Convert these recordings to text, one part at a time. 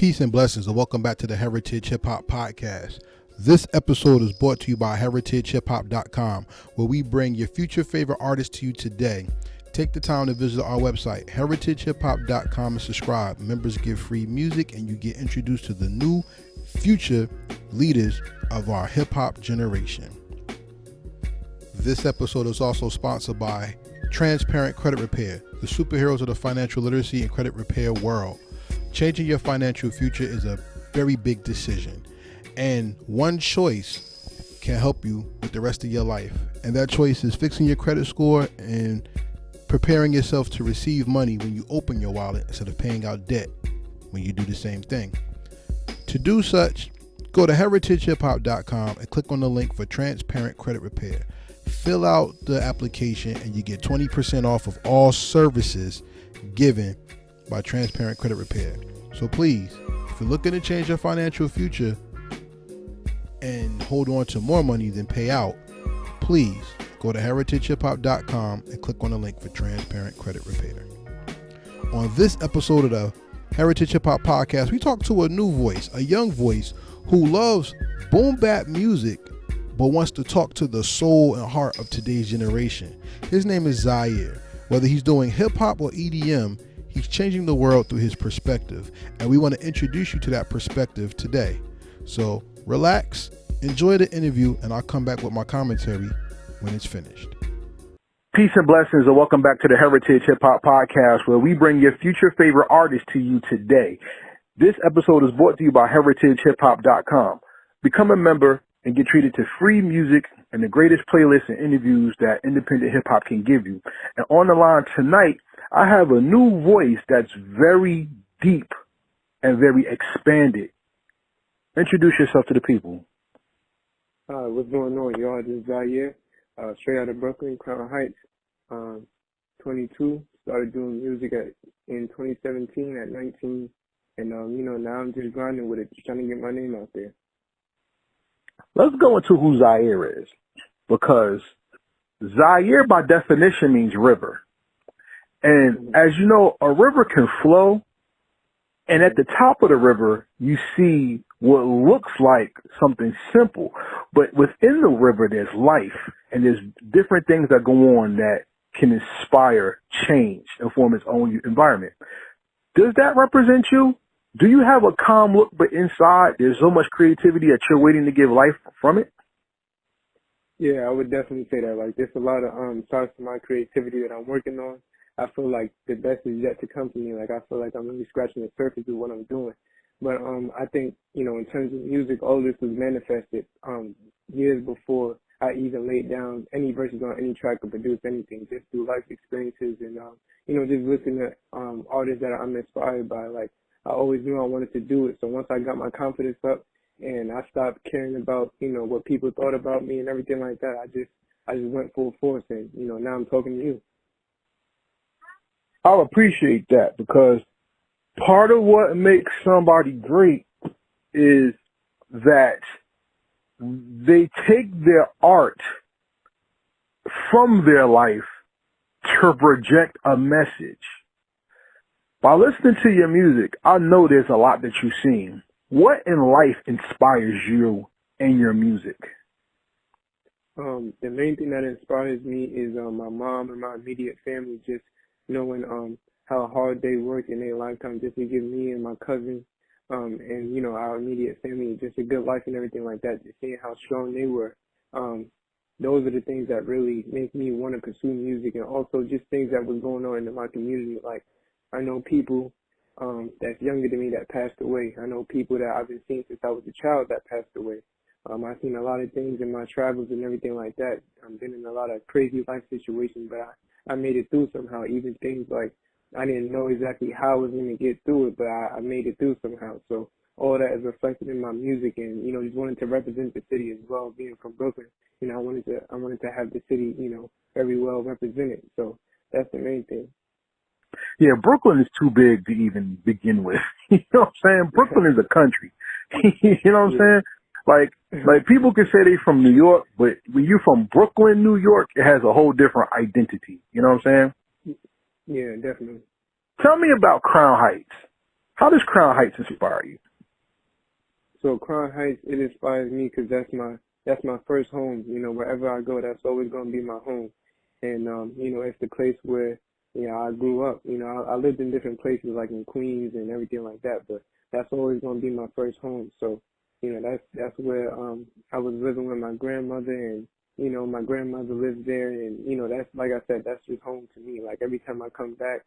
Peace and blessings, and welcome back to the Heritage Hip-Hop Podcast. This episode is brought to you by HeritageHipHop.com, where we bring your future favorite artists to you today. Take the time to visit our website, HeritageHipHop.com, and subscribe. Members get free music, and you get introduced to the new future leaders of our hip-hop generation. This episode is also sponsored by Transparent Credit Repair, the superheroes of the financial literacy and credit repair world. Changing your financial future is a very big decision, and one choice can help you with the rest of your life. And that choice is fixing your credit score and preparing yourself to receive money when you open your wallet instead of paying out debt when you do the same thing. To do such, go to heritagehiphop.com and click on the link for Transparent Credit Repair. Fill out the application and you get 20% off of all services given by Transparent Credit Repair. So please, if you're looking to change your financial future and hold on to more money than pay out, please go to heritagehiphop.com and click on the link for Transparent Credit Repair. On this episode of the Heritage Hip Hop Podcast, we talk to a new voice, a young voice who loves boom bap music but wants to talk to the soul and heart of today's generation. His name is Zyaire. Whether he's doing hip hop or EDM, he's changing the world through his perspective, and we want to introduce you to that perspective today. So relax, enjoy the interview, and I'll come back with my commentary when it's finished. Peace and blessings, and welcome back to the Heritage Hip Hop Podcast, where we bring your future favorite artists to you today. This episode is brought to you by HeritageHipHop.com. Become a member and get treated to free music and the greatest playlists and interviews that independent hip hop can give you. And on the line tonight, I have a new voice that's very deep and very expanded. Introduce yourself to the people. What's going on, y'all? This is Zyaire, straight out of Brooklyn, Crown Heights. 22, started doing music in 2017 at 19, and now I'm just grinding with it, just trying to get my name out there. Let's go into who Zyaire is, because Zyaire by definition means river. And as you know, a river can flow, and at the top of the river, you see what looks like something simple, but within the river, there's life, and there's different things that go on that can inspire change and form its own environment. Does that represent you? Do you have a calm look, but inside there's so much creativity that you're waiting to give life from it? Yeah, I would definitely say that. Like, there's a lot of sides to my creativity that I'm working on. I feel like the best is yet to come for me. Like, I feel like I'm really scratching the surface of what I'm doing. But I think, in terms of music, all this was manifested years before I even laid down any verses on any track or produced anything, just through life experiences and, just listening to artists that I'm inspired by. Like, I always knew I wanted to do it. So once I got my confidence up and I stopped caring about, what people thought about me and everything like that, I just went full force and, now I'm talking to you. I'll appreciate that, because part of what makes somebody great is that they take their art from their life to project a message. By listening to your music, I know there's a lot that you've seen. What in life inspires you in your music? The main thing that inspires me is my mom and my immediate family, just knowing how hard they work in their lifetime just to give me and my cousins and our immediate family just a good life and everything like that. Just seeing how strong they were. Those are the things that really make me want to pursue music, and also just things that was going on in my community. Like, I know people that's younger than me that passed away. I know people that I've been seeing since I was a child that passed away. I've seen a lot of things in my travels and everything like that. I've been in a lot of crazy life situations, but I made it through somehow. Even things like I didn't know exactly how I was going to get through it, but I made it through somehow. So all that is reflected in my music, and just wanted to represent the city as well. Being from Brooklyn, I wanted to have the city, very well represented. So that's the main thing. Yeah, Brooklyn is too big to even begin with. You know what I'm saying? Brooklyn is a country. You know what I'm saying? Like people can say they from New York, but when you're from Brooklyn, New York, it has a whole different identity. You know what I'm saying? Yeah, definitely. Tell me about Crown Heights. How does Crown Heights inspire you? So Crown Heights, it inspires me because that's my first home. You know, wherever I go, that's always gonna be my home. And you know, it's the place where I grew up. You know, I lived in different places like in Queens and everything like that, but that's always gonna be my first home. So you know, that's where I was living with my grandmother, and you know, my grandmother lives there, and you know, that's like I said, that's just home to me. Like every time I come back,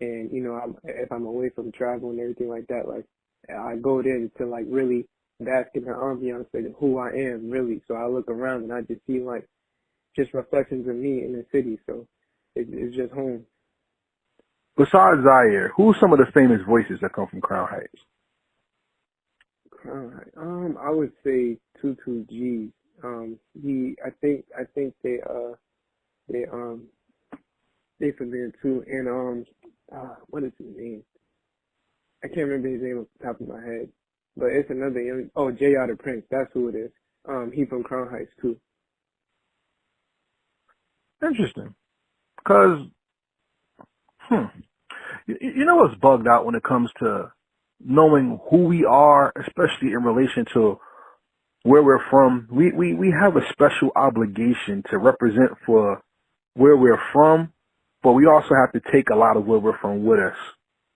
and you know, if I'm away from travel and everything like that, like I go there to like really bask in the ambiance of who I am really. So I look around and I just see like just reflections of me in the city. So it's just home. Besides Zyaire, who's some of the famous voices that come from Crown Heights? Crown Heights. I would say 22G. I think they familiar too. And what is his name? I can't remember his name off the top of my head. But it's another young. Oh, J.R. the Prince. That's who it is. He from Crown Heights too. Interesting. Because, you know what's bugged out when it comes to knowing who we are, especially in relation to where we're from? We have a special obligation to represent for where we're from, but we also have to take a lot of where we're from with us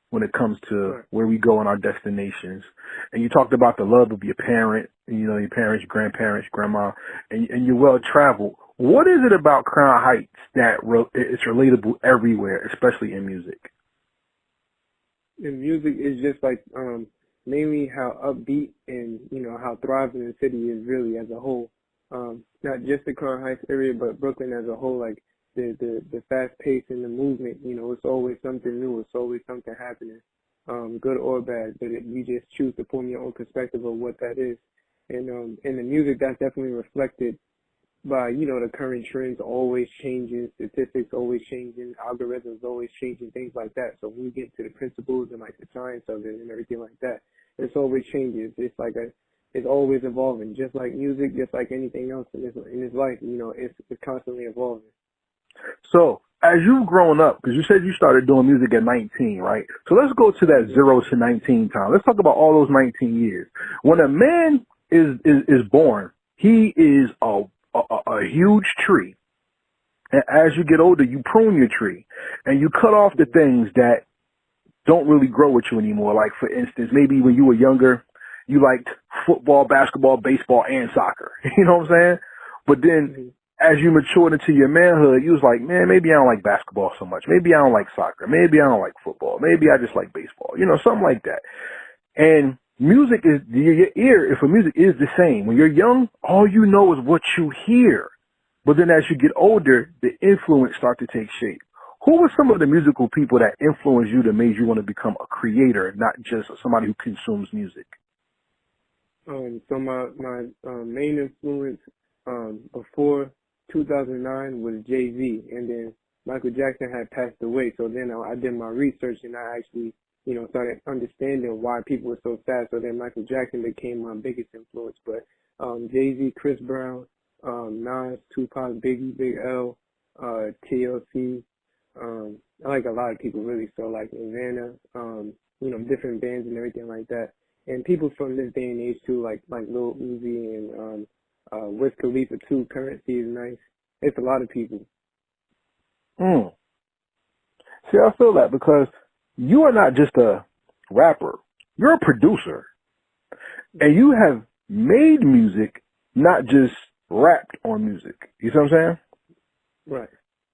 when it comes to where we go in our destinations. And you talked about the love of your parent, you know, your parents, grandparents, grandma, and you're well traveled. What is it about Crown Heights that it's relatable everywhere, especially in music? In music is just like mainly how upbeat and you know how thriving the city is really as a whole. Not just the Crown Heights area, but Brooklyn as a whole. Like the fast pace and the movement. You know, it's always something new. It's always something happening, good or bad. But you just choose to form your own perspective of what that is. And in the music, that's definitely reflected by, you know, the current trends always changing, statistics always changing, algorithms always changing, things like that. So when we get to the principles and like the science of it and everything like that, it's always changing. It's like it's always evolving, just like music, just like anything else in this life. You know, it's constantly evolving. So as you've grown up, because you said you started doing music at 19, right? So let's go to that 0 to 19 time. Let's talk about all those 19 years. When a man is born, he is a huge tree. And as you get older, you prune your tree and you cut off the things that don't really grow with you anymore. Like, for instance, maybe when you were younger, you liked football, basketball, baseball, and soccer. You know what I'm saying? But then as you matured into your manhood, you was like, man, maybe I don't like basketball so much. Maybe I don't like soccer. Maybe I don't like football. Maybe I just like baseball. You know, something like that. And music is, your ear for music is the same. When you're young, all you know is what you hear. But then as you get older, the influence starts to take shape. Who were some of the musical people that influenced you that made you want to become a creator, not just somebody who consumes music? So my main influence before 2009 was Jay-Z, and then Michael Jackson had passed away. So then I did my research and I actually, you know, started understanding why people were so sad. So then Michael Jackson became my biggest influence. But Jay-Z, Chris Brown, Nas, Tupac, Biggie, Big L, TLC. I like a lot of people really. So like Nirvana, you know, different bands and everything like that. And people from this day and age too, like Lil Uzi and Wiz Khalifa too. Currency is nice. It's a lot of people. See, I feel that because you are not just a rapper. You're a producer. And you have made music, not just rapped on music. You see what I'm saying? Right.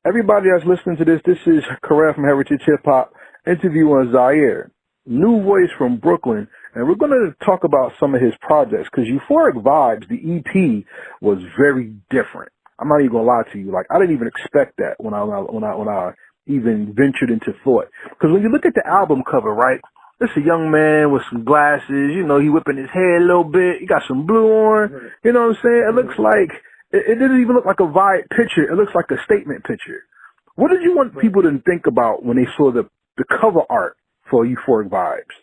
Everybody that's listening to this is Karel from Heritage Hip-Hop interviewing Zyaire, new voice from Brooklyn. And we're going to talk about some of his projects because Euphoric Vibes, the EP, was very different. I'm not even going to lie to you. Like, I didn't even expect that when I even ventured into thought. Because when you look at the album cover, right, it's a young man with some glasses, you know, he whipping his hair a little bit, he got some blue on, you know what I'm saying? It looks like, it didn't even look like a vibe picture, it looks like a statement picture. What did you want people to think about when they saw the cover art for Euphoric Vibes?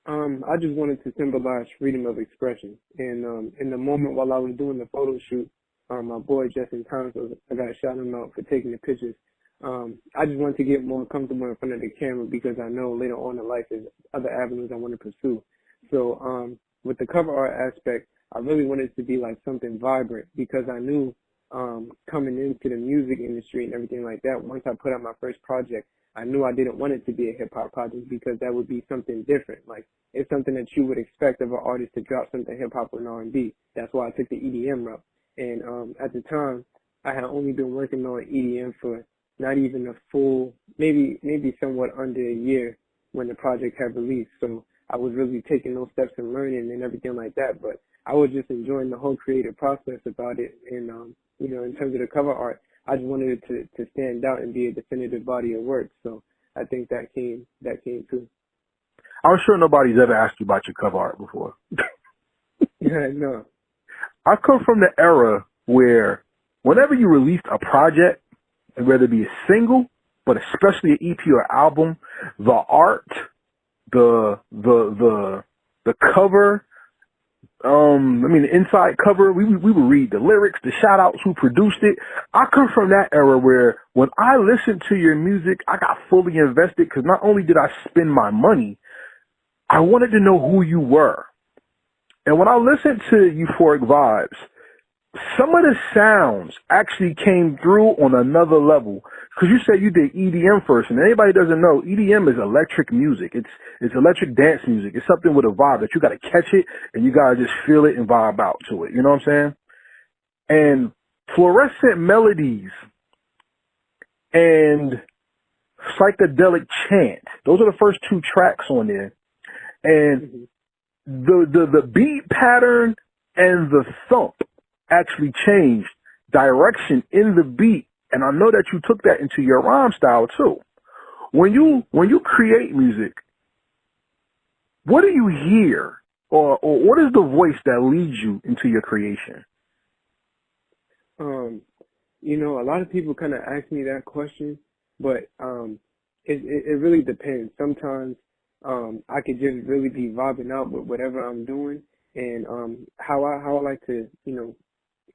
I just wanted to symbolize freedom of expression. And in the moment while I was doing the photo shoot, my boy Justin Thomas, I got to shout him out for taking the pictures. I just want to get more comfortable in front of the camera because I know later on in life there's other avenues I want to pursue. So with the cover art aspect, I really wanted it to be like something vibrant because I knew coming into the music industry and everything like that, once I put out my first project, I knew I didn't want it to be a hip hop project because that would be something different. Like it's something that you would expect of an artist to drop something hip hop or R&B. That's why I took the EDM route. And at the time, I had only been working on EDM for not even a full, maybe somewhat under a year when the project had released. So I was really taking those steps and learning and everything like that. But I was just enjoying the whole creative process about it. And in terms of the cover art, I just wanted it to stand out and be a definitive body of work. So I think that came too. I'm sure nobody's ever asked you about your cover art before. Yeah, no. I come from the era where whenever you released a project, whether it be a single, but especially an EP or album, the art, the cover, the inside cover, we would read the lyrics, the shout outs, who produced it. I come from that era where when I listened to your music, I got fully invested because not only did I spend my money, I wanted to know who you were. And when I listened to Euphoric Vibes, some of the sounds actually came through on another level. Because you said you did EDM first, and anybody doesn't know, EDM is electric music. It's electric dance music. It's something with a vibe that you got to catch it, and you got to just feel it and vibe out to it. You know what I'm saying? And fluorescent melodies and psychedelic chant. Those are the first two tracks on there. And the beat pattern and the thump actually changed direction in the beat, and I know that you took that into your rhyme style too. When you create music, what do you hear, or what is the voice that leads you into your creation? A lot of people kind of ask me that question, but it really depends. Sometimes I could just really be vibing out with whatever I'm doing, and how I like to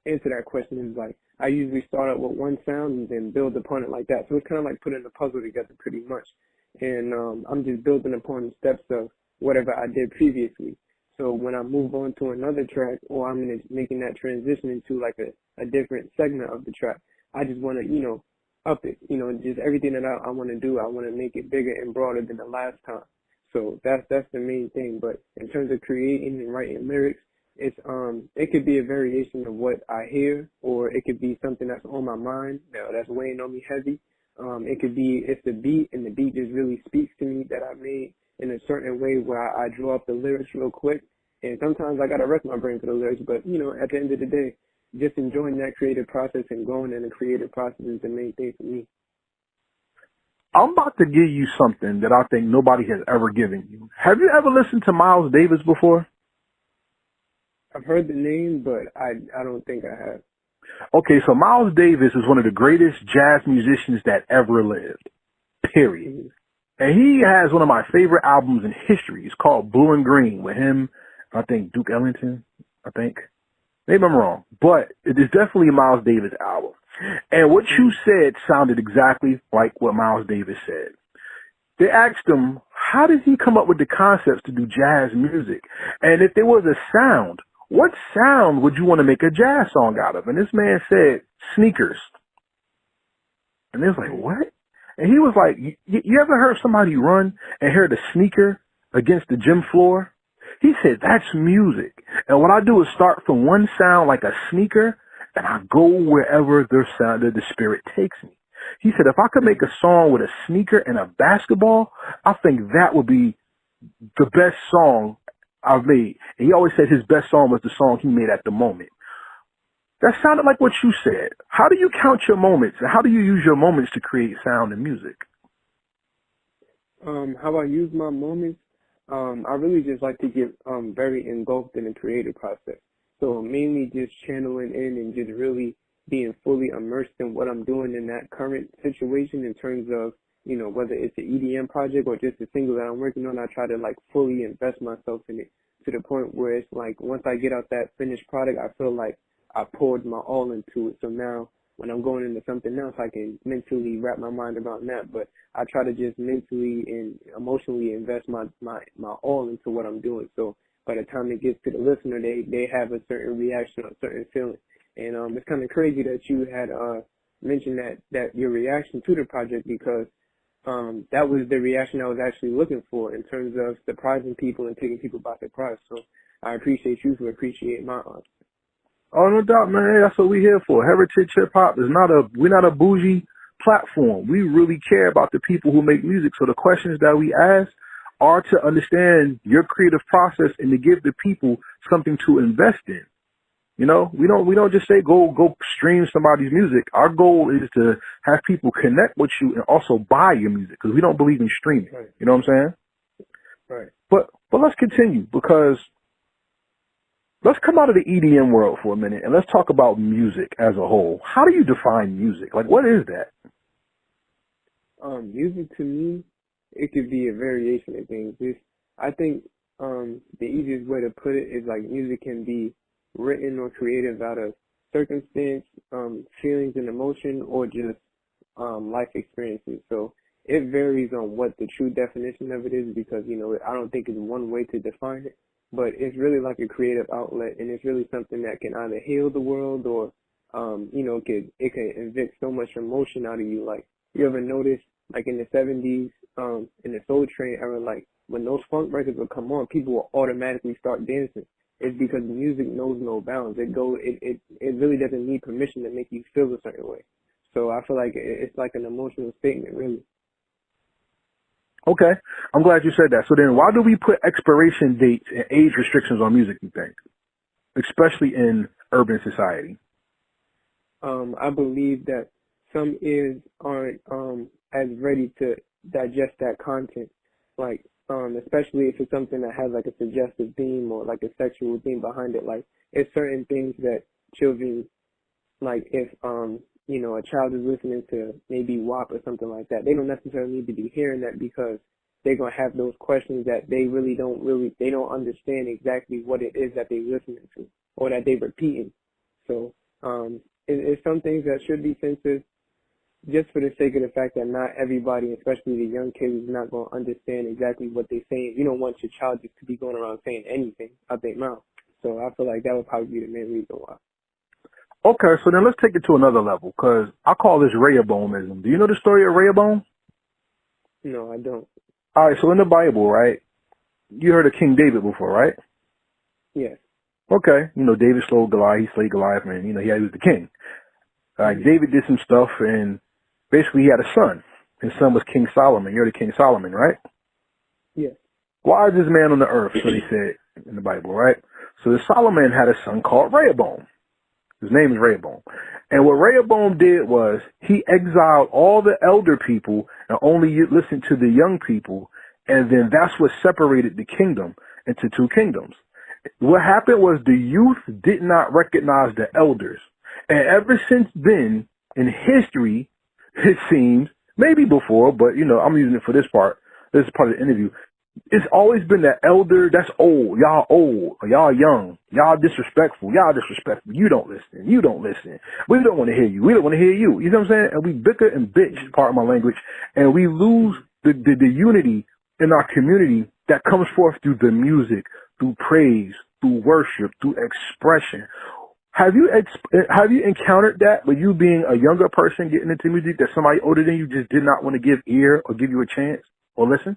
answer that question is like I usually start out with one sound and then build upon it like that. So it's kind of like putting a puzzle together pretty much, and I'm just building upon the steps of whatever I did previously. So when I move on to another track, or I'm making that transition into like a different segment of the track, I just want to up it, just everything that I want to do. I want to make it bigger and broader than the last time. So that's the main thing. But in terms of creating and writing lyrics, it could be a variation of what I hear, or it could be something that's on my mind that's weighing on me heavy. It could be it's the beat, and the beat just really speaks to me that I made in a certain way where I draw up the lyrics real quick. And sometimes I gotta rest my brain for the lyrics, but at the end of the day, just enjoying that creative process and going in the creative process is the main thing for me. I'm about to give you something that I think nobody has ever given you. Have you ever listened to Miles Davis before? I've heard the name, but I don't think I have. Okay, so Miles Davis is one of the greatest jazz musicians that ever lived, period. Mm-hmm. And he has one of my favorite albums in history. It's called Blue and Green with him, I think Duke Ellington, Maybe I'm wrong, but it is definitely a Miles Davis album. And what you said sounded exactly like what Miles Davis said. They asked him, how did he come up with the concepts to do jazz music? And if there was a sound, what sound would you want to make a jazz song out of? And this man said, sneakers. And they was like, what? And he was like, you ever heard somebody run and hear the sneaker against the gym floor? He said, that's music. And what I do is start from one sound like a sneaker, and I go wherever the spirit takes me. He said, if I could make a song with a sneaker and a basketball, I think that would be the best song I've made. And he always said his best song was the song he made at the moment. That sounded like what you said. How do you count your moments, and how do you use your moments to create sound and music? How I use my moments, I really just like to get very engulfed in the creative process. So mainly just channeling in and just really being fully immersed in what I'm doing in that current situation in terms of, whether it's an EDM project or just a single that I'm working on, I try to like fully invest myself in it to the point where it's like once I get out that finished product, I feel like I poured my all into it. So now when I'm going into something else, I can mentally wrap my mind around that. But I try to just mentally and emotionally invest my all into what I'm doing. So by the time it gets to the listener, they have a certain reaction or a certain feeling. And it's kind of crazy that you had mentioned that your reaction to the project, because that was the reaction I was actually looking for in terms of surprising people and taking people by surprise. So I appreciate you for appreciating my art. Oh, no doubt, man. Hey, that's what we're here for. Heritage Hip Hop is we're not a bougie platform. We really care about the people who make music. So the questions that we ask are to understand your creative process and to give the people something to invest in. You know, we don't just say go stream somebody's music. Our goal is to have people connect with you and also buy your music, because we don't believe in streaming. Right. You know what I'm saying? Right. But let's continue, because let's come out of the EDM world for a minute and let's talk about music as a whole. How do you define music? Like, what is that? Music to me, it could be a variation of things. I think the easiest way to put it is like music can be written or created out of circumstance, feelings and emotion, or just life experiences. So it varies on what the true definition of it is, because, you know, I don't think it's one way to define it, but it's really like a creative outlet, and it's really something that can either heal the world or, you know, it can evict so much emotion out of you. Like, you ever notice, like in the 70s, in the Soul Train era, like when those funk records would come on, people will automatically start dancing. It's because music knows no bounds. It really doesn't need permission to make you feel a certain way. So I feel like it's like an emotional statement, really. Okay. I'm glad you said that. So then why do we put expiration dates and age restrictions on music, you think? Especially in urban society. I believe that some ears aren't as ready to digest that content. Like, especially if it's something that has like a suggestive theme or like a sexual theme behind it. Like, it's certain things that children, like if, you know, a child is listening to maybe WAP or something like that, they don't necessarily need to be hearing that, because they're going to have those questions that they don't understand exactly what it is that they're listening to or that they're repeating. So, it's some things that should be censored, just for the sake of the fact that not everybody, especially the young kids, is not going to understand exactly what they're saying. You don't want your child just to be going around saying anything out their mouth. So I feel like that would probably be the main reason why. Okay, so then let's take it to another level, because I call this Rehoboamism. Do you know the story of Rehoboam? No, I don't. All right, so in the Bible, right, you heard of King David before, right? Yes. Okay, you know, David slayed Goliath, he slayed Goliath, and, you know, he was the king. David did some stuff, and basically he had a son. His son was King Solomon. You heard of King Solomon, right? Yes. Why is this man on the earth? So they said in the Bible, right? So Solomon had a son called Rehoboam. His name is Rehoboam. And what Rehoboam did was he exiled all the elder people and only listened to the young people. And then that's what separated the kingdom into two kingdoms. What happened was the youth did not recognize the elders. And ever since then, in history, it seems, maybe before, but, you know, I'm using it for this part. This is part of the interview. It's always been that elder, that's old, or y'all young, y'all disrespectful, you don't listen, we don't want to hear you, we don't want to hear you, you know what I'm saying? And we bicker and bitch, pardon my language, and we lose the unity in our community that comes forth through the music, through praise, through worship, through expression. Have you encountered that with you being a younger person getting into music, that somebody older than you just did not want to give ear or give you a chance or listen?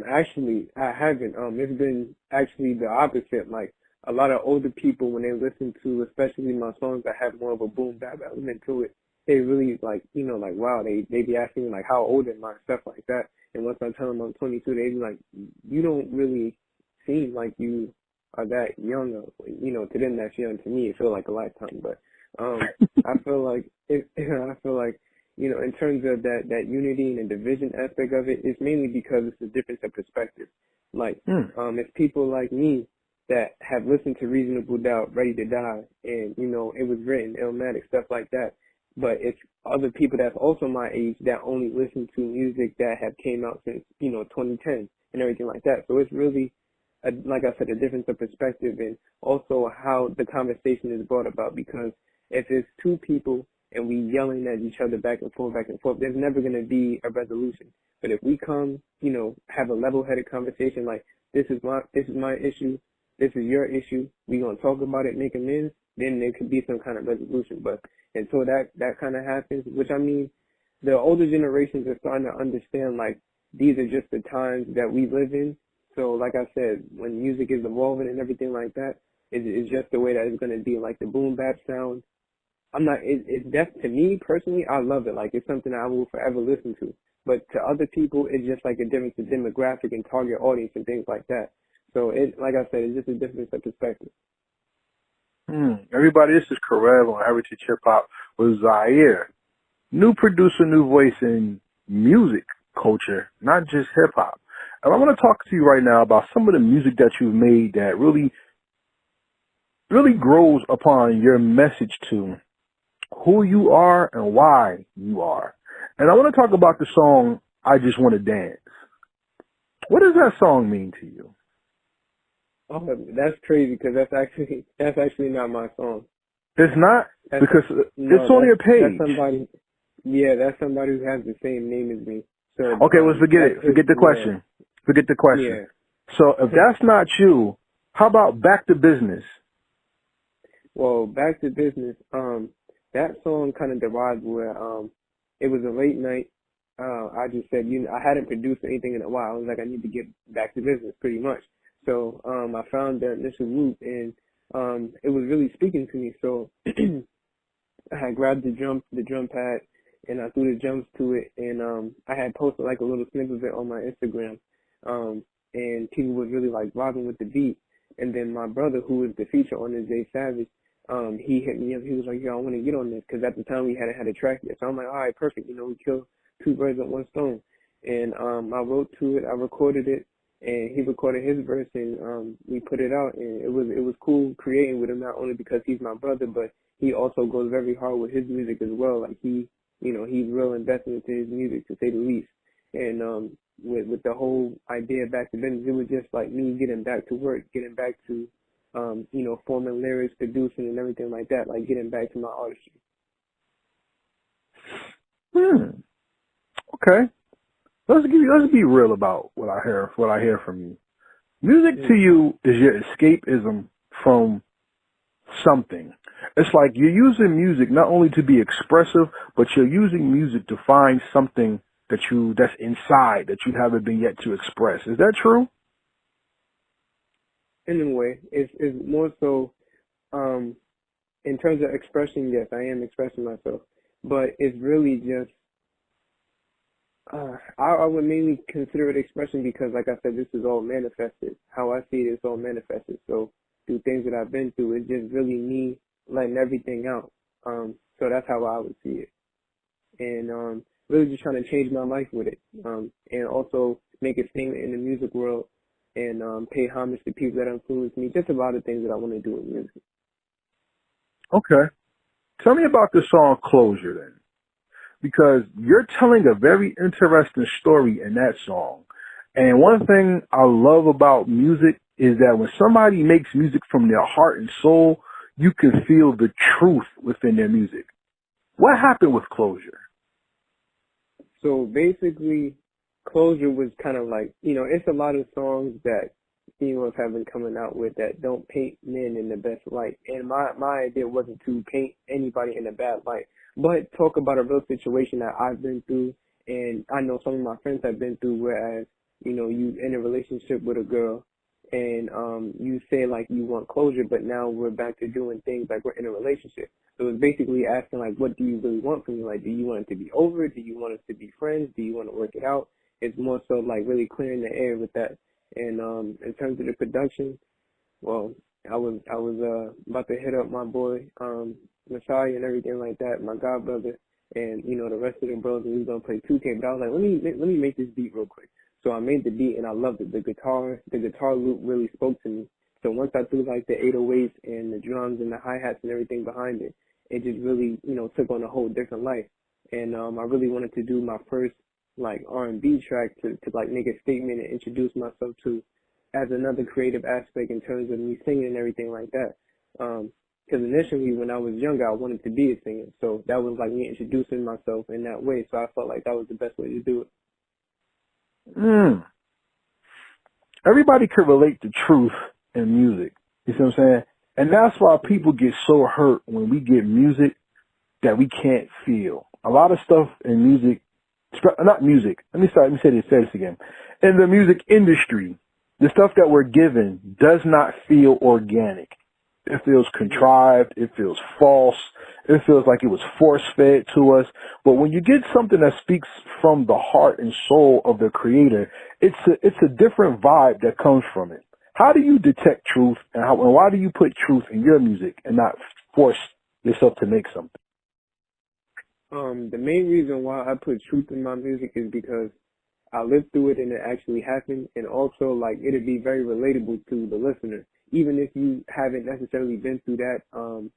Actually, I haven't. It's been actually the opposite. Like, a lot of older people, when they listen to, especially my songs that have more of a boom bap element to it, they really like, you know, like, wow, they be asking me like, how old am I, stuff like that. And once I tell them I'm 22, they be like, you don't really seem like you are that young. You know, to them that's young. To me, it feels like a lifetime. But I feel like you know, in terms of that unity and the division aspect of it, it's mainly because it's a difference of perspective. Like, it's people like me that have listened to Reasonable Doubt, Ready to Die, and, you know, it was written, Illmatic, stuff like that. But it's other people that's also my age that only listen to music that have came out since, you know, 2010 and everything like that. So it's really, like I said, a difference of perspective, and also how the conversation is brought about, because if it's two people and we yelling at each other back and forth, there's never going to be a resolution. But if we come, have a level-headed conversation like, this is my issue, this is your issue, we going to talk about it, make amends, then there could be some kind of resolution. But until that kind of happens, which I mean, the older generations are starting to understand, like, these are just the times that we live in. So like I said, when music is evolving and everything like that, it's just the way that it's going to be. Like the boom bap sound, to me personally, I love it. Like, it's something I will forever listen to. But to other people, it's just like a difference in demographic and target audience and things like that. So like I said, it's just a difference of perspective. Everybody, this is Karev on Heritage Hip Hop with Zyaire. New producer, new voice in music culture, not just hip hop. And I want to talk to you right now about some of the music that you've made that really, really grows upon your message to who you are and why you are. And I want to talk about the song, I Just Want to Dance. What does that song mean to you? Oh, that's crazy, because that's actually not my song. It's not? That's because it's on your page. That's somebody who has the same name as me. So okay, well, forget it. Forget the question. Forget the question. Yeah. So if that's not you, how about Back to Business? Well, Back to Business, that song kind of derived where it was a late night. I just said, I hadn't produced anything in a while. I was like, I need to get back to business, pretty much. So I found the initial loop, and it was really speaking to me. So I had grabbed the drum pad, and I threw the drums to it, and I had posted like a little snippet of it on my Instagram, and people was really like vibing with the beat. And then my brother, who was the feature on this Jay Savage, he hit me up. He was like, "Yo, I want to get on this," because at the time we hadn't had a track yet. So I'm like, "All right, perfect. We killed two birds with one stone." And I wrote to it, I recorded it, and he recorded his verse, and we put it out. And it was cool creating with him, not only because he's my brother, but he also goes very hard with his music as well. Like he's real invested into his music, to say the least. And with the whole idea of Back to Business, it was just like me getting back to work, getting back to forming lyrics, producing, and everything like that, like getting back to my artistry. Okay. Let's be real about what I hear from you. Music to you is your escapism from something. It's like you're using music not only to be expressive, but you're using music to find something that's inside that you haven't been yet to express. Is that true? In a way, it's more so in terms of expression. Yes, I am expressing myself, but it's really just I would mainly consider it expression because, like I said, this is all manifested. How I see it is all manifested. So through things that I've been through, it's just really me letting everything out. So that's how I would see it, and really just trying to change my life with it, and also make a statement in the music world, and pay homage to people that influence me. Just a lot of things that I want to do in music. Okay. Tell me about the song Closure then. Because you're telling a very interesting story in that song. And one thing I love about music is that when somebody makes music from their heart and soul, you can feel the truth within their music. What happened with Closure? So basically, Closure was kind of like, it's a lot of songs that females have been coming out with that don't paint men in the best light. And my idea wasn't to paint anybody in a bad light, but talk about a real situation that I've been through, and I know some of my friends have been through, whereas, you in a relationship with a girl, and you say like you want closure, but now we're back to doing things like we're in a relationship. So it's basically asking like, what do you really want from me? Like, do you want it to be over? Do you want us to be friends? Do you want to work it out? It's more so like really clearing the air with that. And in terms of the production, well, I was about to hit up my boy Messiah and everything like that, my god brother, and the rest of the bros, and we was gonna play 2K. But I was like, let me make this beat real quick. So I made the beat, and I loved it. The guitar loop really spoke to me. So once I threw like the 808s and the drums and the hi-hats and everything behind it, it just really took on a whole different life. And I really wanted to do my first like R&B track to like make a statement and introduce myself to as another creative aspect in terms of me singing and everything like that. Because initially, when I was younger, I wanted to be a singer. So that was like me introducing myself in that way. So I felt like that was the best way to do it. Everybody could relate to truth in music. You see what I'm saying? And that's why people get so hurt when we get music that we can't feel. A lot of stuff in music, not music, let me say this again. In the music industry, the stuff that we're given does not feel organic. It feels contrived. It feels false. It feels like it was force-fed to us. But when you get something that speaks from the heart and soul of the creator, it's a different vibe that comes from it. How do you detect truth, and why do you put truth in your music and not force yourself to make something? The main reason why I put truth in my music is because I lived through it and it actually happened, and also like it'd be very relatable to the listener. Even if you haven't necessarily been through that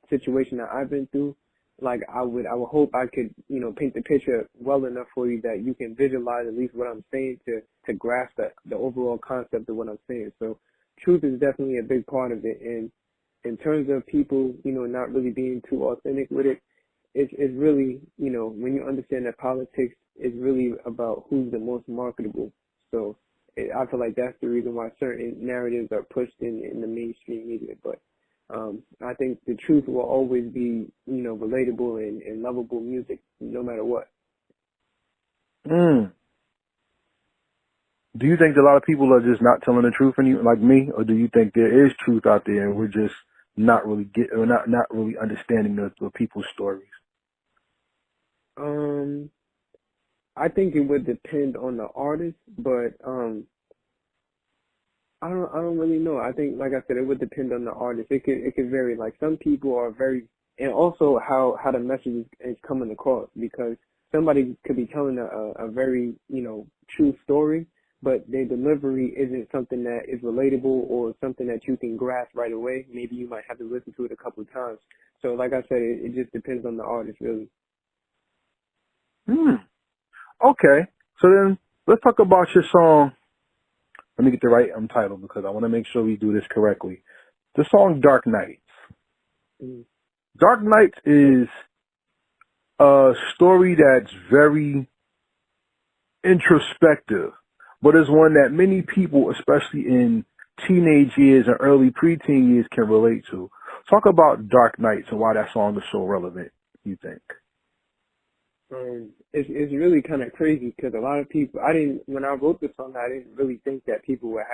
situation that I've been through, like I would hope I could, paint the picture well enough for you that you can visualize at least what I'm saying to grasp the overall concept of what I'm saying. So truth is definitely a big part of it. And in terms of people, not really being too authentic with it, it's really, when you understand that politics is really about who's the most marketable. So I feel like that's the reason why certain narratives are pushed in the mainstream media. But I think the truth will always be, relatable and lovable music, no matter what. Do you think a lot of people are just not telling the truth, like me, or do you think there is truth out there and we're just not really not really understanding the people's stories? I think it would depend on the artist, but I don't really know. I think, like I said, it would depend on the artist. It could vary. Like some people are very, and also how the message is coming across, because somebody could be telling a very true story, but their delivery isn't something that is relatable or something that you can grasp right away. Maybe you might have to listen to it a couple of times. So, like I said, it just depends on the artist, really. Okay, so then let's talk about your song. Let me get the right title because I want to make sure we do this correctly. The song Dark Nights. Dark Nights is a story that's very introspective, but is one that many people, especially in teenage years and early preteen years, can relate to. Talk about Dark Nights and why that song is so relevant, you think? It's really kind of crazy because a lot of people, when I wrote the song, I didn't really think that people would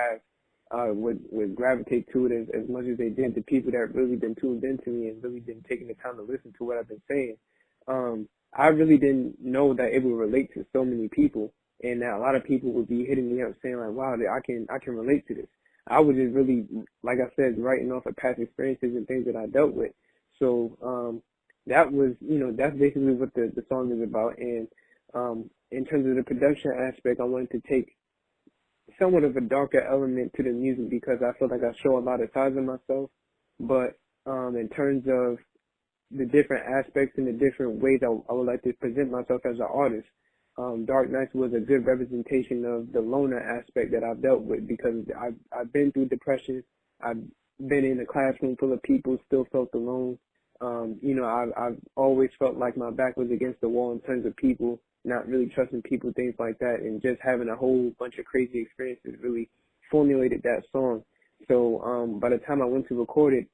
would gravitate to it as much as they did. The people that really been tuned into me and really been taking the time to listen to what I've been saying. I really didn't know that it would relate to so many people, and that a lot of people would be hitting me up saying like, wow, I can relate to this. I was just really, like I said, writing off of past experiences and things that I dealt with. So, that was, that's basically what the song is about. And in terms of the production aspect, I wanted to take somewhat of a darker element to the music because I feel like I show a lot of sides of myself. But in terms of the different aspects and the different ways I would like to present myself as an artist, Dark Nights was a good representation of the loner aspect that I've dealt with because I've been through depression. I've been in a classroom full of people, still felt alone. I've always felt like my back was against the wall in terms of people, not really trusting people, things like that, and just having a whole bunch of crazy experiences really formulated that song. So by the time I went to record it,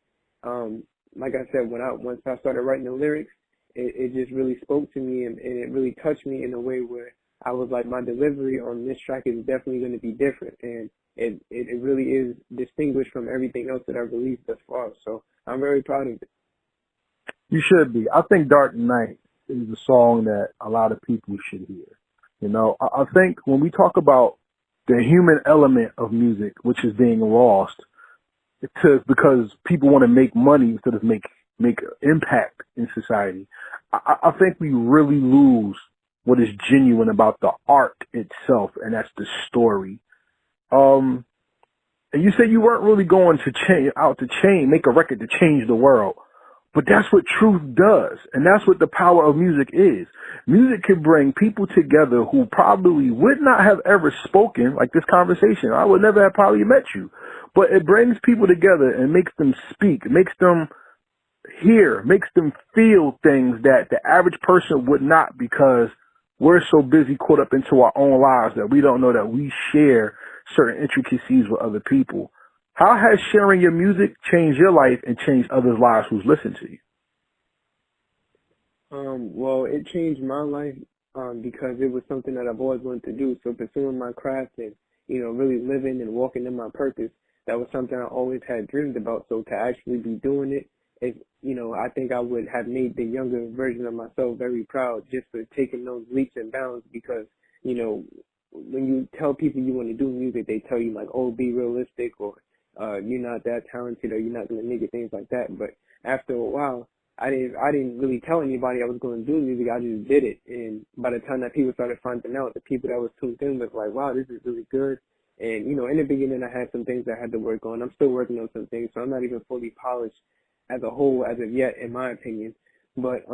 like I said, once I started writing the lyrics, it just really spoke to me and it really touched me in a way where I was like, my delivery on this track is definitely going to be different, and it really is distinguished from everything else that I've released thus far. So I'm very proud of it. You should be. I think Dark Night is a song that a lot of people should hear. I think when we talk about the human element of music, which is being lost, because people want to make money instead of make impact in society, I think we really lose what is genuine about the art itself, and that's the story. And you said you weren't really going to make a record to change the world. But that's what truth does, and that's what the power of music is. Music can bring people together who probably would not have ever spoken, like this conversation. I would never have probably met you. But it brings people together and makes them speak, makes them hear, makes them feel things that the average person would not, because we're so busy caught up into our own lives that we don't know that we share certain intricacies with other people. How has sharing your music changed your life and changed others' lives who's listened to you? Well, it changed my life because it was something that I've always wanted to do. So pursuing my craft and, really living and walking in my purpose, that was something I always had dreamed about. So to actually be doing it, I think I would have made the younger version of myself very proud just for taking those leaps and bounds, because, when you tell people you want to do music, they tell you like, oh, be realistic, or you're not that talented, or you're not going to make it, things like that. But after a while, I didn't really tell anybody I was going to do music. I just did it. And by the time that people started finding out, the people that was tuned in was like, wow, this is really good. And, in the beginning, I had some things I had to work on. I'm still working on some things, so I'm not even fully polished as a whole as of yet, in my opinion. But,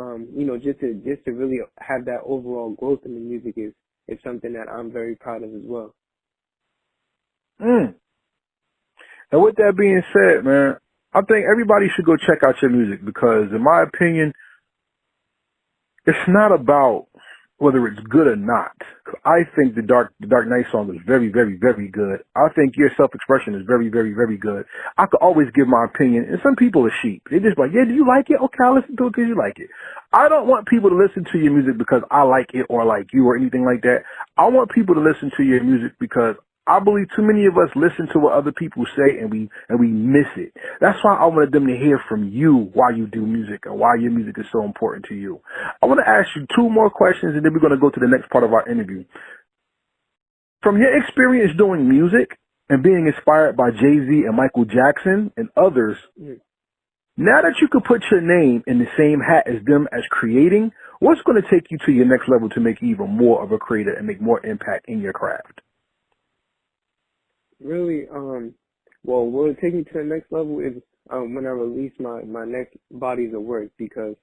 just to really have that overall growth in the music is something that I'm very proud of as well. And with that being said, man, I think everybody should go check out your music, because in my opinion, it's not about whether it's good or not. I think the Dark Knight song is very, very, very good. I think your self-expression is very, very, very good. I could always give my opinion, and some people are sheep. They just like, yeah, do you like it? Okay, I'll listen to it because you like it. I don't want people to listen to your music because I like it or like you or anything like that. I want people to listen to your music because I believe too many of us listen to what other people say and we miss it. That's why I wanted them to hear from you why you do music and why your music is so important to you. I want to ask you two more questions, and then we're going to go to the next part of our interview. From your experience doing music and being inspired by Jay-Z and Michael Jackson and others, now that you could put your name in the same hat as them as creating, what's going to take you to your next level to make you even more of a creator and make more impact in your craft? Really, what will take me to the next level is when I release my next bodies of work, because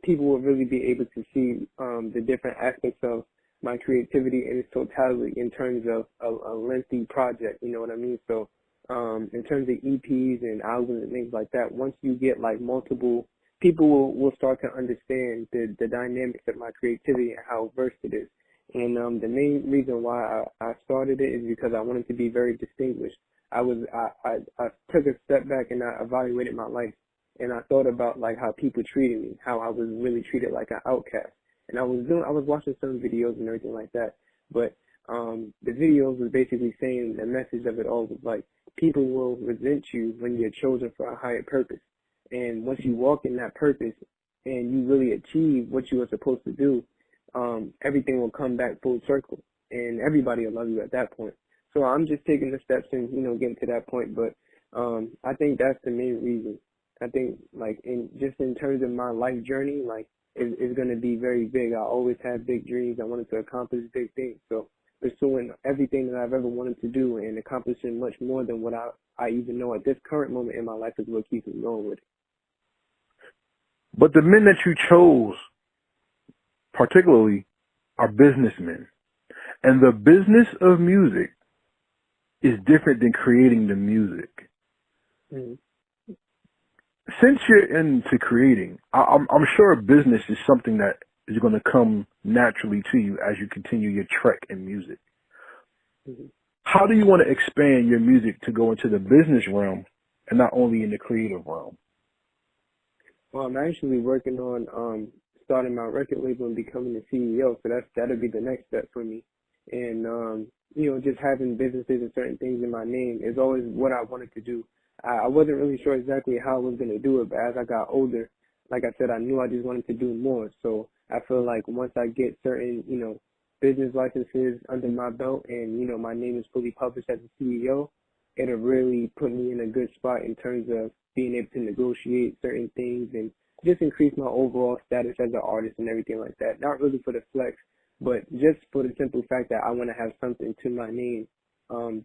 people will really be able to see the different aspects of my creativity in its totality in terms of a lengthy project, you know what I mean? So in terms of EPs and albums and things like that, once you get like multiple, people will start to understand the dynamics of my creativity and how versed it is. And the main reason why I started it is because I wanted to be very distinguished. I took a step back and I evaluated my life, and I thought about like how people treated me, how I was really treated like an outcast. And I was watching some videos and everything like that, but the videos was basically saying the message of it all was like, people will resent you when you're chosen for a higher purpose. And once you walk in that purpose and you really achieve what you were supposed to do, everything will come back full circle, and everybody will love you at that point. So I'm just taking the steps and, getting to that point. But I think that's the main reason. I think like in terms of my life journey, like it's going to be very big. I always had big dreams. I wanted to accomplish big things. So pursuing everything that I've ever wanted to do and accomplishing much more than what I even know at this current moment in my life is what keeps me going with it. But the men that you chose, particularly, are businessmen. And the business of music is different than creating the music. Mm-hmm. Since you're into creating, I'm sure business is something that is going to come naturally to you as you continue your trek in music. Mm-hmm. How do you want to expand your music to go into the business realm and not only in the creative realm? Well, I'm actually working on starting my record label and becoming the CEO, so that'll be the next step for me. And just having businesses and certain things in my name is always what I wanted to do. I wasn't really sure exactly how I was going to do it, but as I got older, like I said, I knew I just wanted to do more. So I feel like once I get certain, business licenses under my belt and, my name is fully published as a CEO, it'll really put me in a good spot in terms of being able to negotiate certain things and just increase my overall status as an artist and everything like that. Not really for the flex, but just for the simple fact that I want to have something to my name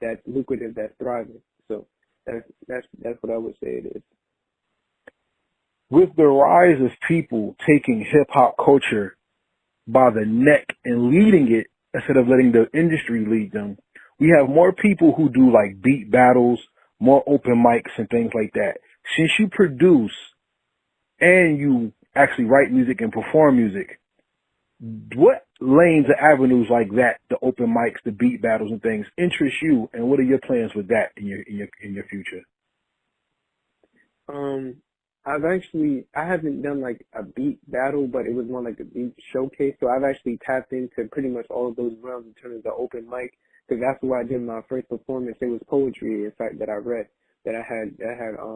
that's lucrative, that's thriving. So that's what I would say it is. With the rise of people taking hip-hop culture by the neck and leading it instead of letting the industry lead them, we have more people who do like beat battles, more open mics and things like that. Since you produce and you actually write music and perform music. What lanes or avenues like that, the open mics, the beat battles and things, interest you, and what are your plans with that in your future? I haven't done like a beat battle, but it was more like a beat showcase. So I've actually tapped into pretty much all of those realms in terms of the open mic, because that's where I did my first performance. It was poetry, in fact, that I read, that I had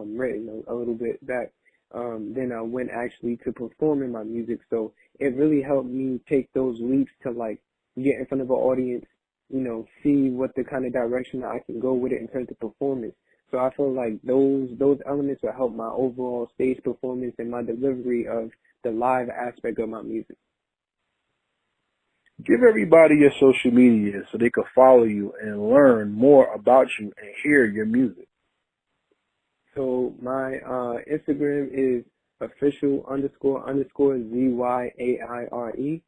written a little bit back. Then I went actually to performing my music. So it really helped me take those leaps to like get in front of an audience, see what the kind of direction that I can go with it in terms of performance. So I feel like those elements will help my overall stage performance and my delivery of the live aspect of my music. Give everybody your social media so they can follow you and learn more about you and hear your music. So my Instagram is official__Zyaire,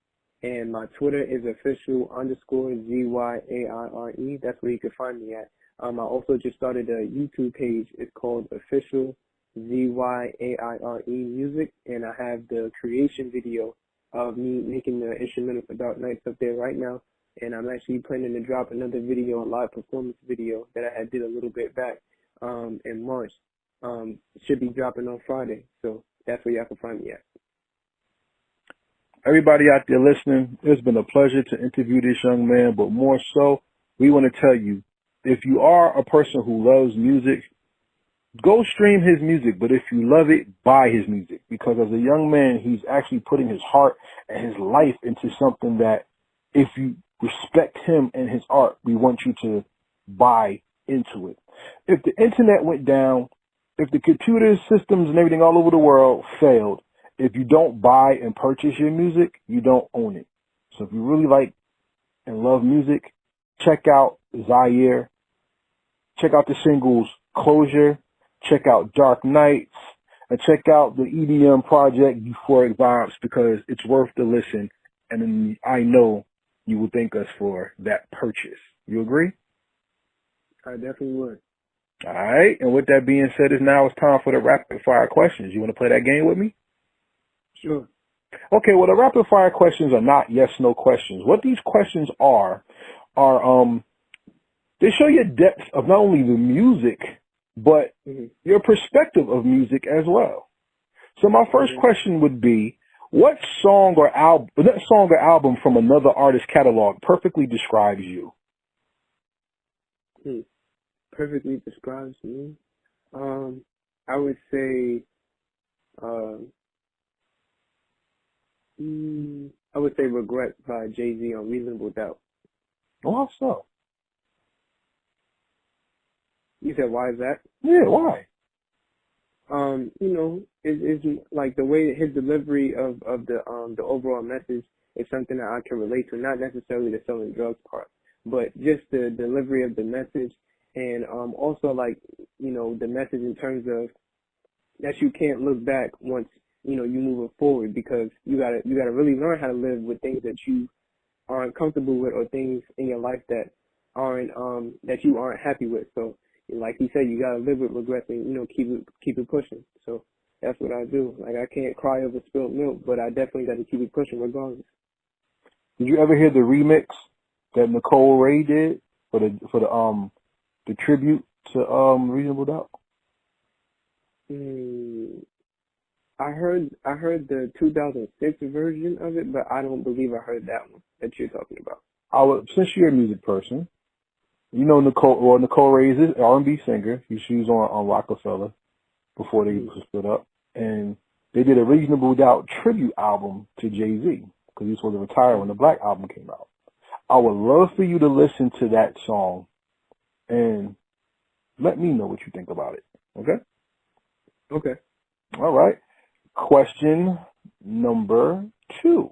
and my Twitter is official_Zyaire. That's where you can find me at. I also just started a YouTube page. It's called Official Zyaire Music, and I have the creation video of me making the instrumental for Dark Nights up there right now. And I'm actually planning to drop another video, a live performance video that I had did a little bit back in March. Should be dropping on Friday, so that's where y'all can find me at. Everybody out there listening, it's been a pleasure to interview this young man, but more so, we want to tell you, if you are a person who loves music, go stream his music, but if you love it, buy his music, because as a young man, he's actually putting his heart and his life into something that if you respect him and his art, we want you to buy into it. If the internet went down, if the computer systems and everything all over the world failed, if you don't buy and purchase your music, you don't own it. So if you really like and love music, check out Zyaire. Check out the singles Closure. Check out Dark Nights. And check out the EDM project Euphoric Vibes, because it's worth the listen. And then I know you will thank us for that purchase. You agree? I definitely would. All right. And with that being said, it's time for the rapid fire questions. You want to play that game with me? Sure. Okay. Well, the rapid fire questions are not yes, no questions. What these questions are they show your depth of not only the music, but your perspective of music as well. So my first question would be, what song or album from another artist's catalog perfectly describes you? Perfectly describes me. I would say, Regret by Jay-Z on Reasonable Doubt. Oh, how so? You said, why is that? Yeah, why? It's like the way his delivery of the overall message is something that I can relate to, not necessarily the selling drugs part, but just the delivery of the message, and also like, the message in terms of that you can't look back once, you move forward, because you gotta really learn how to live with things that you aren't comfortable with, or things in your life that you aren't happy with. So like he said, you gotta live with regrets and, keep it pushing. So that's what I do. Like, I can't cry over spilled milk, but I definitely got to keep it pushing regardless. Did you ever hear the remix that Nicole Ray did for the tribute to Reasonable Doubt? I heard the 2006 version of it, but I don't believe I heard that one that you're talking about. Since you're a music person, you know Nicole Ray is an R&B singer. She was on Rockefeller before they split up, and they did a Reasonable Doubt tribute album to Jay-Z, because he was supposed to retire when the Black album came out. I would love for you to listen to that song and let me know what you think about it. Okay? Okay. All right. Question number 2.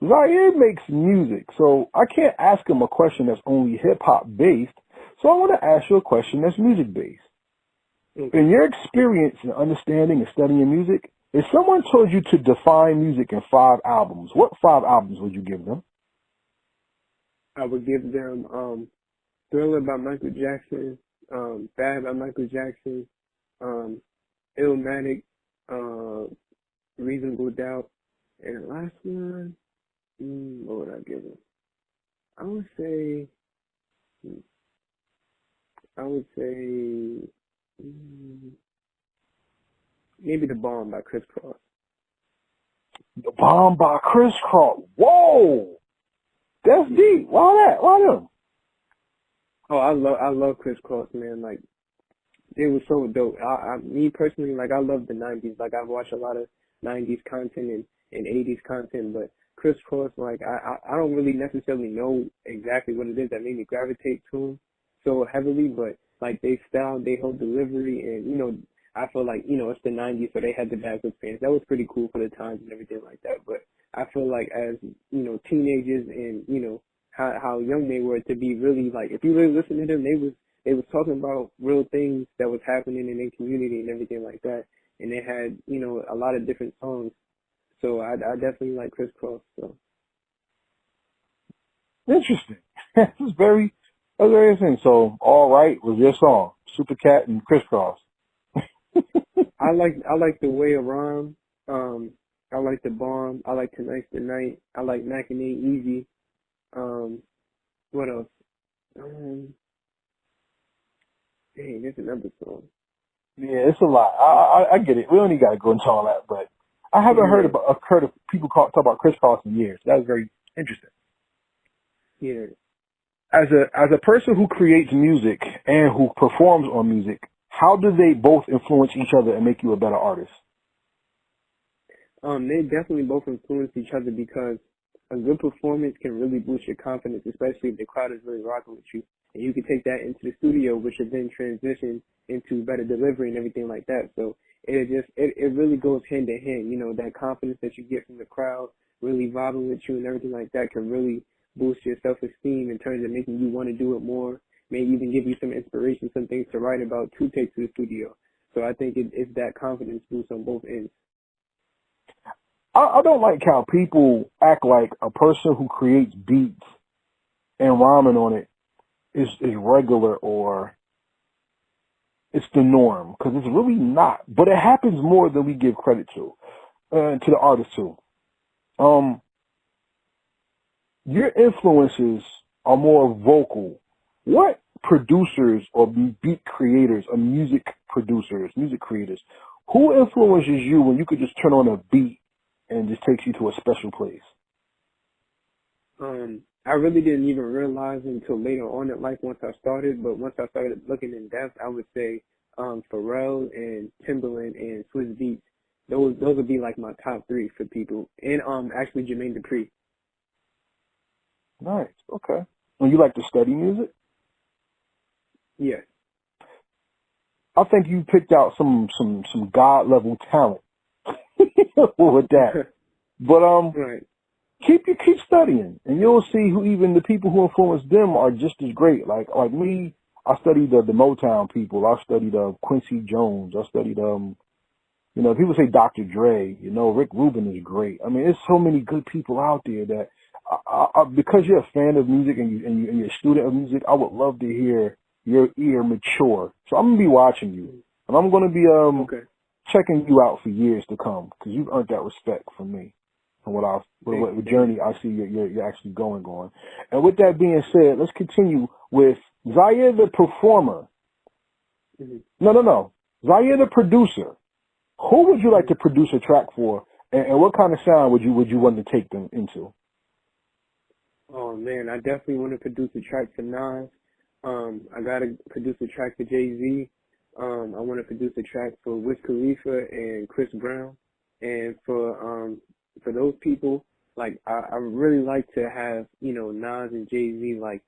Zyaire makes music, so I can't ask him a question that's only hip-hop based, so I want to ask you a question that's music based. Okay. In your experience in understanding and studying music, if someone told you to define music in 5 albums, what 5 albums would you give them? I would give them Thriller by Michael Jackson, Bad by Michael Jackson, Illmatic Reasonable Doubt, and the last one, what would I give it? I would say, hmm, I would say, maybe The Bomb by Criss Cross. The Bomb by Criss Cross. Whoa, that's deep. Why that? Why them? Oh, I love Criss Cross, man. Like, it was so dope. Me personally, like, I love the '90s. Like, I've watched a lot of '90s content and '80s content, but Criss Cross, like, I don't really necessarily know exactly what it is that made me gravitate to him so heavily, but like they style, they whole delivery, and I feel like it's the '90s, so they had the backup fans. That was pretty cool for the times and everything like that. But I feel like as teenagers and how young they were to be really like, if you really listen to them, they was talking about real things that was happening in their community and everything like that. And they had, a lot of different songs. So I definitely like Criss Cross. So Interesting. That's very interesting. So, All Right was your song, Super Cat and Criss Cross. I like The Way Around. I like The Bomb. I like Tonight's the Night. I like Mac and Ain't Easy. What else? Dang, there's another song. Yeah, it's a lot. I get it. We don't even got to go into all that, but I haven't heard of people talk about Criss Cross in years. That was very interesting. Yeah. As a person who creates music and who performs on music, how do they both influence each other and make you a better artist? They definitely both influence each other because a good performance can really boost your confidence, especially if the crowd is really rocking with you. And you can take that into the studio, which will then transition into better delivery and everything like that. So it really goes hand in hand. That confidence that you get from the crowd really vibing with you and everything like that can really boost your self-esteem in terms of making you want to do it more, maybe even give you some inspiration, some things to write about to take to the studio. So I think it's that confidence boost on both ends. I don't like how people act like a person who creates beats and rhyming on it is regular or it's the norm, because it's really not. But it happens more than we give credit to the artist too. Your influences are more vocal. What producers or beat creators or music producers, music creators, who influences you when you could just turn on a beat and just takes you to a special place? I really didn't even realize until later on in life once I started, but once I started looking in depth, I would say Pharrell and Timbaland and Swizz Beatz. Those would be like my top three for people. And actually Jermaine Dupri. Nice. Okay. When you like to study music? Yes. I think you picked out some God level talent with that. But right. keep studying, and you'll see who even the people who influence them are just as great. Like me, I studied the Motown people. I studied Quincy Jones. I studied people say Dr. Dre. Rick Rubin is great. I mean, there's so many good people out there that because you're a fan of music and you're a student of music, I would love to hear your ear mature. So I'm gonna be watching you, and I'm gonna be checking you out for years to come, because you've earned that respect from me and what journey I see you're actually going on. And with that being said, let's continue with Zyaire the performer. Mm-hmm. No. Zyaire the producer. Who would you like to produce a track for, and what kind of sound would you want to take them into? Oh man, I definitely want to produce a track for Nas. I gotta produce a track for Jay-Z. I want to produce a track for Wiz Khalifa and Chris Brown. And for those people, like I really like to have Nas and Jay-Z, like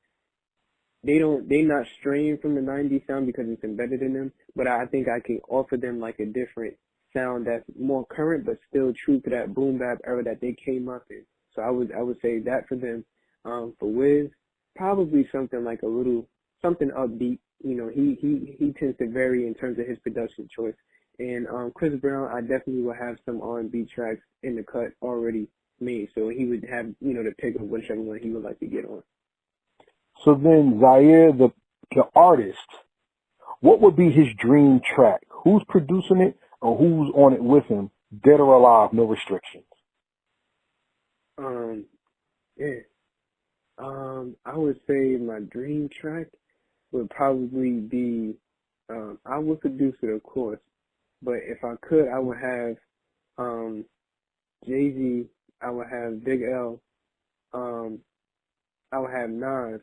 they not straying from the '90s sound because it's embedded in them, but I think I can offer them like a different sound that's more current but still true to that boom bap era that they came up in. So I would say that for them. For Wiz, probably something like something upbeat. He tends to vary in terms of his production choice. And Chris Brown, I definitely will have some R&B tracks in the cut already made, so he would have to pick up whichever one he would like to get on. So then, Zyaire, the artist, what would be his dream track? Who's producing it, or who's on it with him, dead or alive, no restrictions? Yeah. I would say my dream track would probably be, I would produce it, of course, but if I could, I would have, Jay-Z, I would have Big L, um, I would have Nas,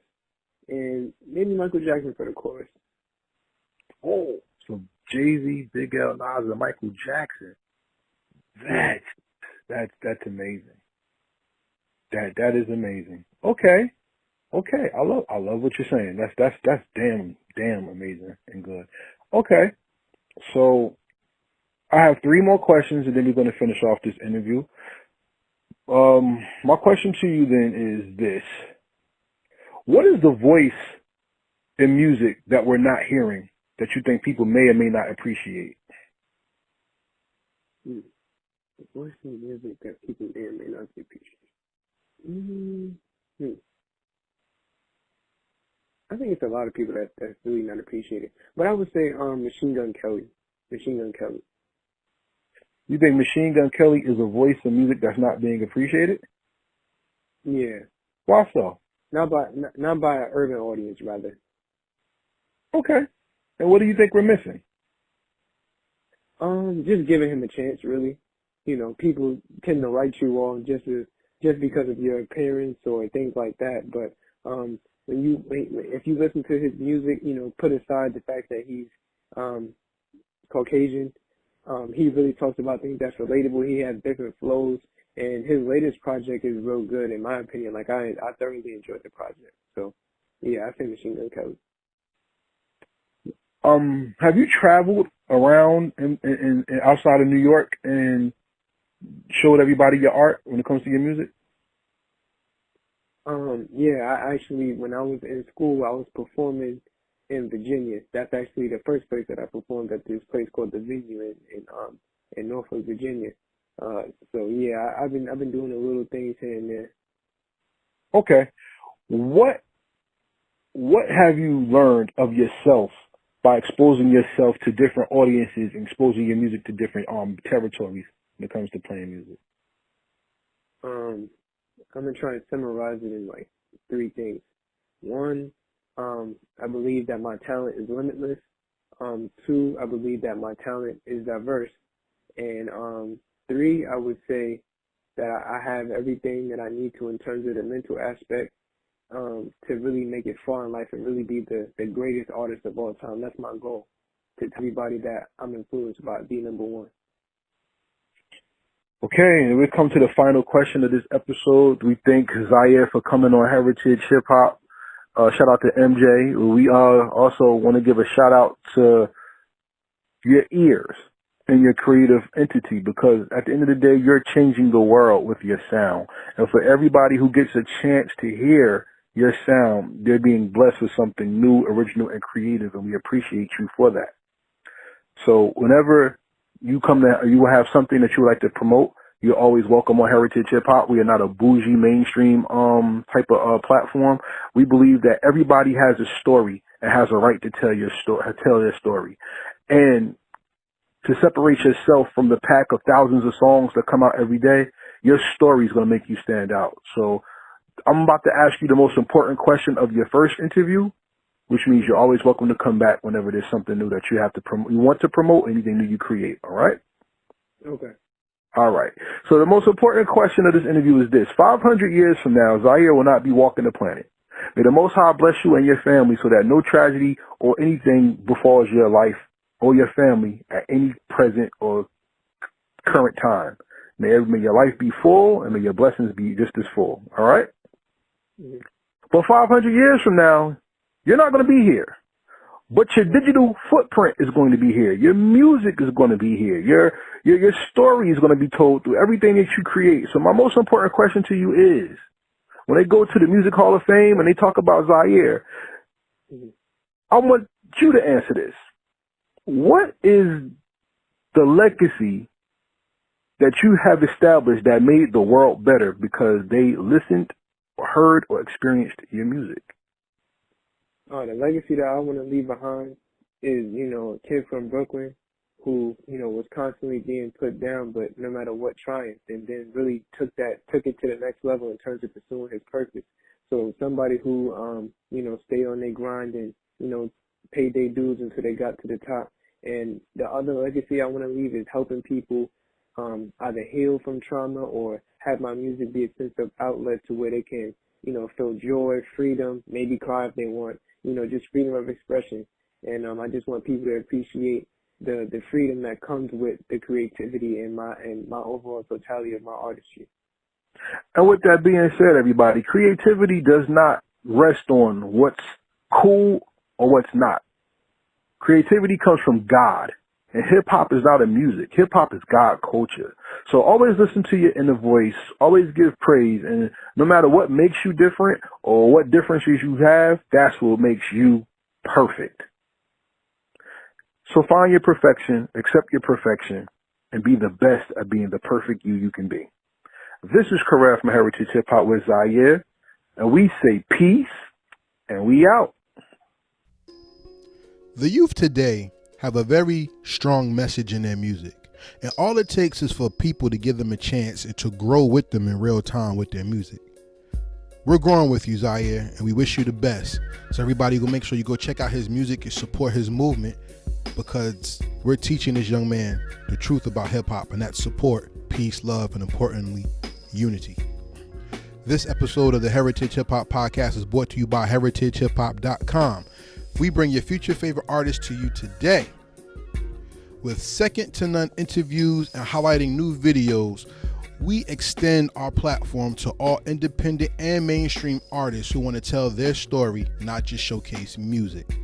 and maybe Michael Jackson for the chorus. Oh, so Jay-Z, Big L, Nas, and Michael Jackson. That's amazing. That is amazing. Okay. I love what you're saying. That's damn amazing and good. Okay. So I have 3 more questions and then we're going to finish off this interview. My question to you then is this. What is the voice in music that we're not hearing that you think people may or may not appreciate? The voice in music that people may or may not appreciate. Mm-hmm. I think it's a lot of people that's really not appreciated. But I would say Machine Gun Kelly. You think Machine Gun Kelly is a voice in music that's not being appreciated? Yeah. Why so? Not by an urban audience, rather. Okay. And what do you think we're missing? Just giving him a chance, really. You know, people tend to write you off just because of your appearance or things like that. But if you listen to his music, you know, put aside the fact that he's Caucasian, he really talks about things that's relatable. He has different flows, and his latest project is real good, in my opinion. Like I thoroughly enjoyed the project. So, yeah, I think Machine Gun Kelly. Have you traveled around in outside of New York and showed everybody your art when it comes to your music? Yeah, I actually, when I was in school, I was performing in Virginia. That's actually the first place that I performed, at this place called the Venue in Norfolk, Virginia. So yeah, I've been doing the little things here and there. Okay. What have you learned of yourself by exposing yourself to different audiences, exposing your music to different territories when it comes to playing music? I'm gonna try and summarize it in like 3 things. 1, I believe that my talent is limitless. 2, I believe that my talent is diverse. And 3, I would say that I have everything that I need to in terms of the mental aspect to really make it far in life and really be the greatest artist of all time. That's my goal, to tell everybody that I'm influenced by, be number 1. Okay, and we come to the final question of this episode. We thank Zyaire for coming on Heritage Hip Hop. Shout out to MJ. We also want to give a shout out to your ears and your creative entity, because at the end of the day, you're changing the world with your sound. And for everybody who gets a chance to hear your sound, they're being blessed with something new, original, and creative, and we appreciate you for that. So whenever you will have something that you would like to promote, you're always welcome on Heritage Hip Hop. We are not a bougie mainstream type of platform. We believe that everybody has a story and has a right to tell their story. And to separate yourself from the pack of thousands of songs that come out every day, your story is going to make you stand out. So I'm about to ask you the most important question of your first interview, which means you're always welcome to come back whenever there's something new that you have to promote. You want to promote anything new you create. All right? Okay. All right. So the most important question of this interview is this. 500 years from now, Zyaire will not be walking the planet. May the Most High bless you and your family so that no tragedy or anything befalls your life or your family at any present or current time. May your life be full and may your blessings be just as full. All right? Mm-hmm. But 500 years from now, you're not going to be here. But your digital footprint is going to be here. Your music is going to be here. Your story is going to be told through everything that you create. So my most important question to you is, when they go to the Music Hall of Fame and they talk about Zyaire, Mm-hmm. I want you to answer this. What is the legacy that you have established that made the world better because they listened or heard or experienced your music? The legacy that I want to leave behind is, a kid from Brooklyn who, you know, was constantly being put down, but no matter what, triumphed, and then really took it to the next level in terms of pursuing his purpose. So somebody who, you know, stayed on their grind and, you know, paid their dues until they got to the top. And the other legacy I want to leave is helping people either heal from trauma or have my music be a sense of outlet to where they can, you know, feel joy, freedom, maybe cry if they want, you know, just freedom of expression. And I just want people to appreciate the freedom that comes with the creativity and my overall totality of my artistry. And with that being said, everybody, creativity does not rest on what's cool or what's not. Creativity comes from God. And hip-hop is not a music. Hip-hop is God culture. So always listen to your inner voice. Always give praise. And no matter what makes you different or what differences you have, that's what makes you perfect. So find your perfection, accept your perfection, and be the best at being the perfect you can be. This is Karel from Heritage Hip Hop with Zyaire, and we say peace, and we out. The youth today have a very strong message in their music, and all it takes is for people to give them a chance and to grow with them in real time with their music. We're growing with you, Zyaire, and we wish you the best. So everybody go make sure you go check out his music and support his movement, because we're teaching this young man the truth about hip-hop, and that's support, peace, love, and importantly, unity. This episode of the Heritage Hip-Hop Podcast is brought to you by heritagehiphop.com. We bring your future favorite artists to you today with second-to-none interviews and highlighting new videos. We extend our platform to all independent and mainstream artists who want to tell their story, not just showcase music.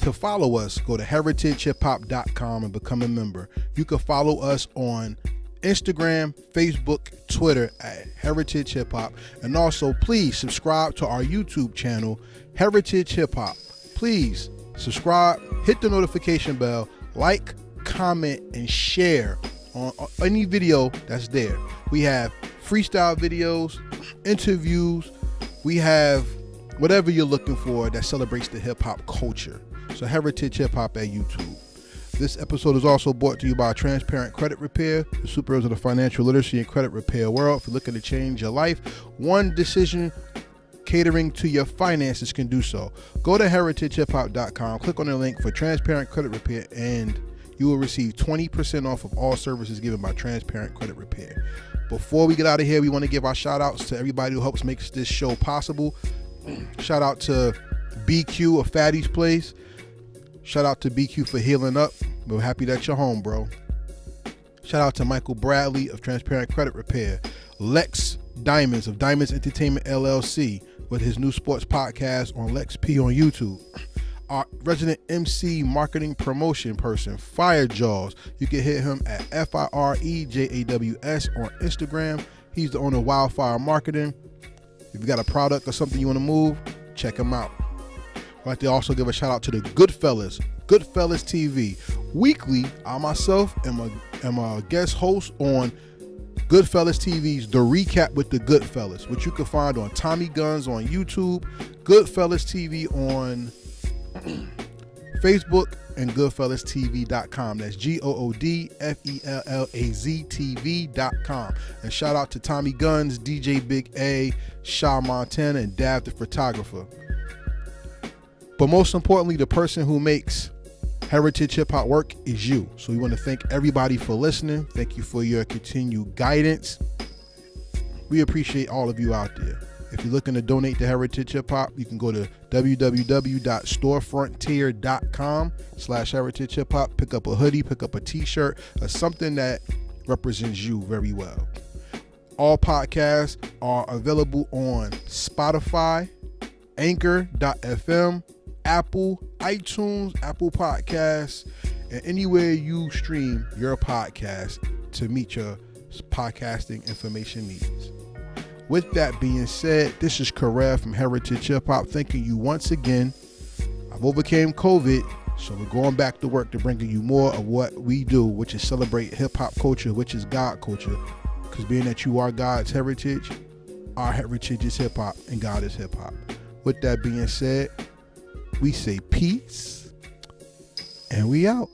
To follow us, go to heritagehiphop.com and become a member. You can follow us on Instagram, Facebook, Twitter at Heritage Hip Hop. And also, please subscribe to our YouTube channel, Heritage Hip Hop. Please subscribe, hit the notification bell, like, comment, and share on any video that's there. We have freestyle videos, interviews. We have whatever you're looking for that celebrates the hip-hop culture. So Heritage Hip Hop at YouTube. This episode is also brought to you by Transparent Credit Repair, the superheroes of the financial literacy and credit repair world. If you're looking to change your life, one decision catering to your finances can do so. Go to heritagehiphop.com, click on the link for Transparent Credit Repair, and you will receive 20% off of all services given by Transparent Credit Repair. Before we get out of here, we want to give our shout outs to everybody who helps make this show possible. Shout out to BQ of Fatty's Place. Shout out to BQ for healing up. We're happy that you're home, bro. Shout out to Michael Bradley of Transparent Credit Repair. Lex Diamonds of Diamonds Entertainment LLC with his new sports podcast on Lex P on YouTube. Our resident MC marketing promotion person, Fire Jaws. You can hit him at FIREJAWS on Instagram. He's the owner of Wildfire Marketing. If you got a product or something you want to move, check him out. I'd like to also give a shout out to the Goodfellas TV. Weekly, I myself am a guest host on Goodfellas TV's The Recap with the Goodfellas, which you can find on Tommy Guns on YouTube, Goodfellas TV on Facebook, and GoodfellasTV.com. That's GOODFELLAZ TV.com. And shout out to Tommy Guns, DJ Big A, Shaw Montana, and Dav the photographer. But most importantly, the person who makes Heritage Hip Hop work is you. So we want to thank everybody for listening. Thank you for your continued guidance. We appreciate all of you out there. If you're looking to donate to Heritage Hip Hop, you can go to www.storefrontier.com/Heritage Hip Hop. Pick up a hoodie, pick up a t-shirt, or something that represents you very well. All podcasts are available on Spotify, Anchor.fm, Apple, iTunes, Apple Podcasts, and anywhere you stream your podcast to meet your podcasting information needs. With that being said, this is Karel from Heritage Hip Hop thanking you once again. I've overcame COVID, so we're going back to work to bringing you more of what we do, which is celebrate hip hop culture, which is God culture. Because being that you are God's heritage, our heritage is hip hop and God is hip hop. With that being said, we say peace and we out.